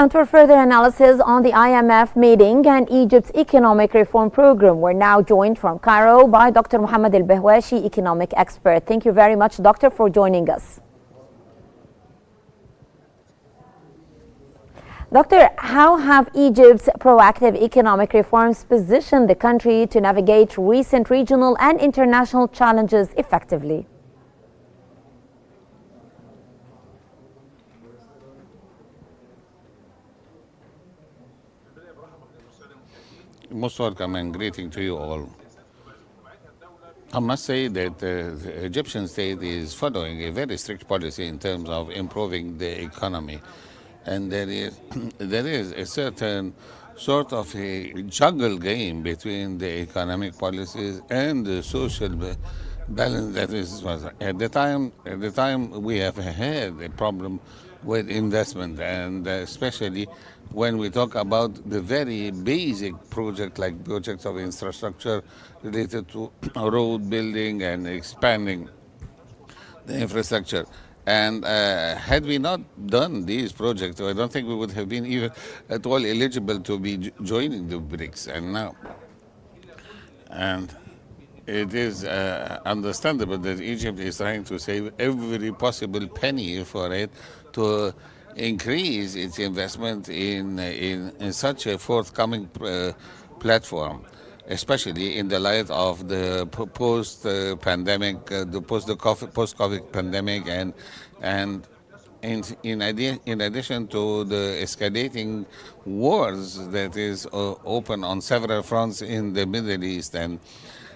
And for further analysis on the IMF meeting and Egypt's economic reform program, we're now joined from Cairo by Dr. Mohamed Al-Bahawashi, economic expert. Thank you very much, Doctor, for joining us. Doctor, how have Egypt's proactive economic reforms positioned the country to navigate recent regional and international challenges effectively? Most welcome and greeting to you all. I must say that the Egyptian state is following a very strict policy in terms of improving the economy. And there is, there is a certain sort of a juggle game between the economic policies and the social balance that is at the time we have had a problem with investment, and especially when we talk about the very basic project like projects of infrastructure related to road building and expanding the infrastructure. And had we not done these projects, I don't think we would have been even at all eligible to be joining the BRICS. And it is understandable that Egypt is trying to save every possible penny for it to increase its investment in such a forthcoming platform, especially in the light of the post-pandemic, the post-COVID pandemic, and in addition to the escalating wars that is open on several fronts in the Middle East. And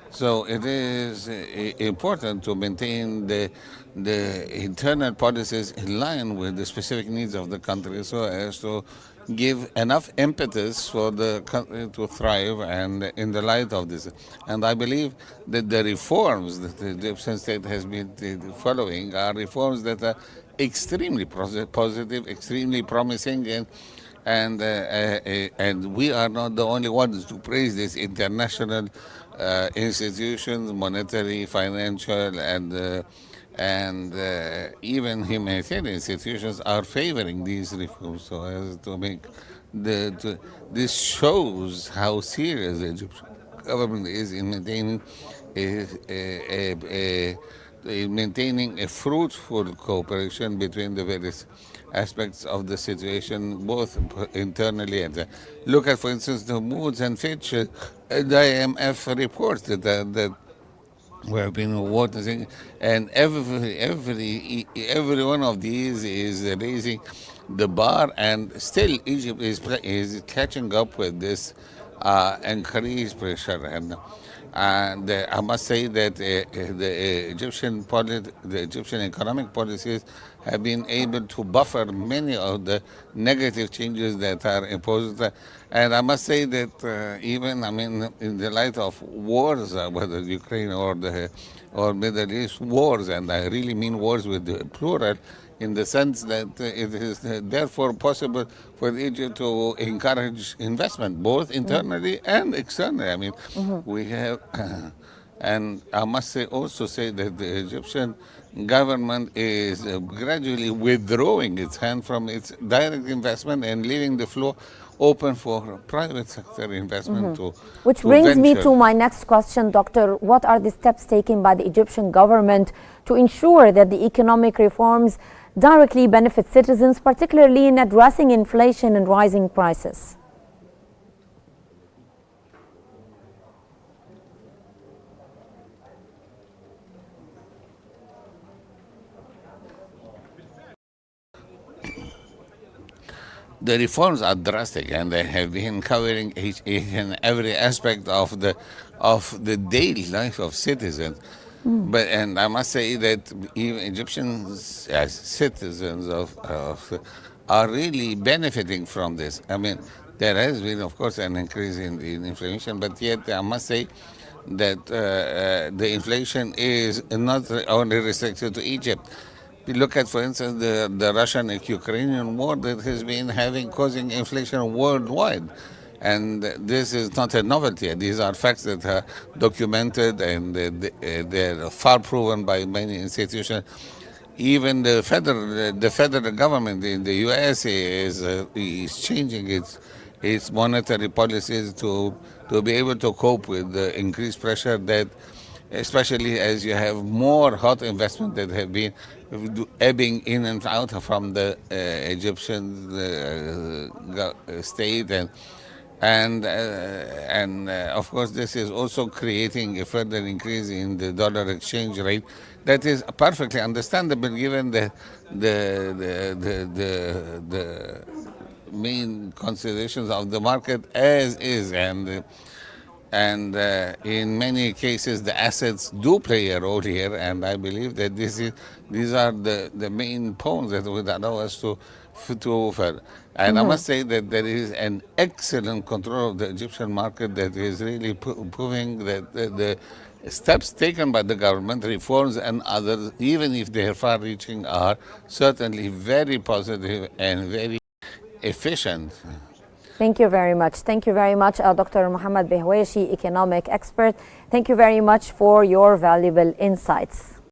so it is important to maintain the internal policies in line with the specific needs of the country, so as to give enough impetus for the country to thrive. And in the light of this, and I believe that the reforms that the Egyptian state has been following are reforms that are extremely positive, extremely promising, and we are not the only ones to praise these international institutions, monetary, financial, and even humanitarian institutions are favoring these reforms, so as to make this shows how serious the Egyptian government is in maintaining a fruitful cooperation between the various aspects of the situation, both internally and look at, for instance, the Moods and Fitch, the IMF reports that we have been witnessing, and every one of these is raising the bar, and still Egypt is catching up with this increased pressure. And I must say that the Egyptian economic policies have been able to buffer many of the negative changes that are imposed. And I must say that even, I mean, in the light of wars, whether Ukraine or Middle East wars, and I really mean wars with the plural, in the sense that it is therefore possible for Egypt to encourage investment, both internally and externally. I mean, we have, and I must say that the Egyptian government is gradually withdrawing its hand from its direct investment and leaving the floor open for private sector investment Which brings me to my next question, Doctor. What are the steps taken by the Egyptian government to ensure that the economic reforms directly benefit citizens, particularly in addressing inflation and rising prices? The reforms are drastic, and they have been covering each and every aspect of the daily life of citizens. And I must say that even Egyptians as citizens are really benefiting from this. I mean, there has been, of course, an increase in inflation, but yet I must say that the inflation is not only restricted to Egypt. We look at, for instance, the Russian and Ukrainian war that has been causing inflation worldwide. And this is not a novelty. These are facts that are documented, and they're far proven by many institutions. Even the federal government in the U.S. is changing its monetary policies to be able to cope with the increased pressure that, especially as you have more hot investment that have been ebbing in and out from the Egyptian state, and of course this is also creating a further increase in the dollar exchange rate. That is perfectly understandable given the main considerations of the market as is, and in many cases the assets do play a role here, and I believe that these are the main points that would allow us to offer. And I must say that there is an excellent control of the Egyptian market that is really proving that the steps taken by the government, reforms and others, even if they are far-reaching, are certainly very positive and very efficient. Thank you very much. Thank you very much, Dr. Mohamed Al-Bahawashi, economic expert. Thank you very much for your valuable insights.